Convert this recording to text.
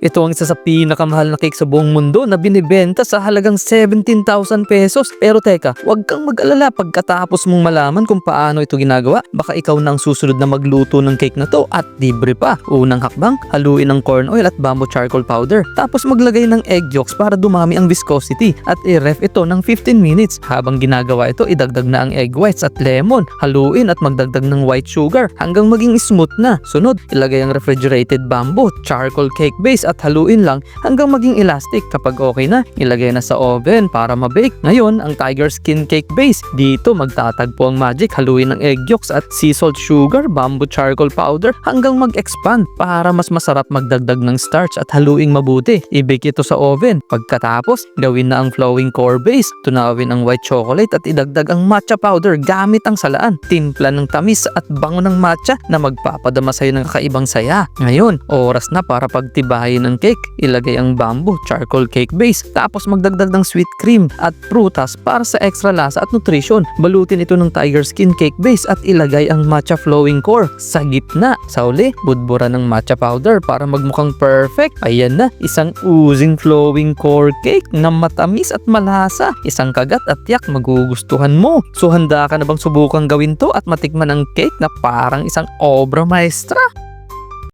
Ito ang isa sa pinakamahal na cake sa buong mundo na binibenta sa halagang 17,000 pesos. Pero teka, huwag kang mag-alala pagkatapos mong malaman kung paano ito ginagawa. Baka ikaw na ang susunod na magluto ng cake na to at libre pa. Unang hakbang, haluin ng corn oil at bamboo charcoal powder. Tapos maglagay ng egg yolks para dumami ang viscosity at i-ref ito ng 15 minutes. Habang ginagawa ito, idagdag na ang egg whites at lemon. Haluin at magdagdag ng white sugar hanggang maging smooth na. Sunod, ilagay ang refrigerated bamboo, charcoal cake base at haluin lang hanggang maging elastic. Kapag okay na, ilagay na sa oven para ma-bake. Ngayon, ang tiger skin cake base. Dito magtatagpo ang magic. Haluin ng egg yolks at sea salt sugar, bamboo charcoal powder hanggang mag-expand para mas masarap magdagdag ng starch at haluing mabuti. I-bake ito sa oven. Pagkatapos, gawin na ang flowing core base. Tunawin ang white chocolate at idagdag ang matcha powder gamit ang salaan. Timpla ng tamis at bango ng matcha na magpapadama sa'yo ng kakaibang saya. Ngayon, oras na para pagtibayin ng cake. Ilagay ang bamboo charcoal cake base. Tapos magdagdag ng sweet cream at prutas para sa extra lasa at nutrition. Balutin ito ng tiger skin cake base at ilagay ang matcha flowing core sa gitna. Sa uli, budbura ng matcha powder para magmukhang perfect. Ayan na, isang oozing flowing core cake na matamis at malasa. Isang kagat at yak magugustuhan mo. So handa ka na bang subukang gawin to at matikman ang cake na parang isang obra maestra?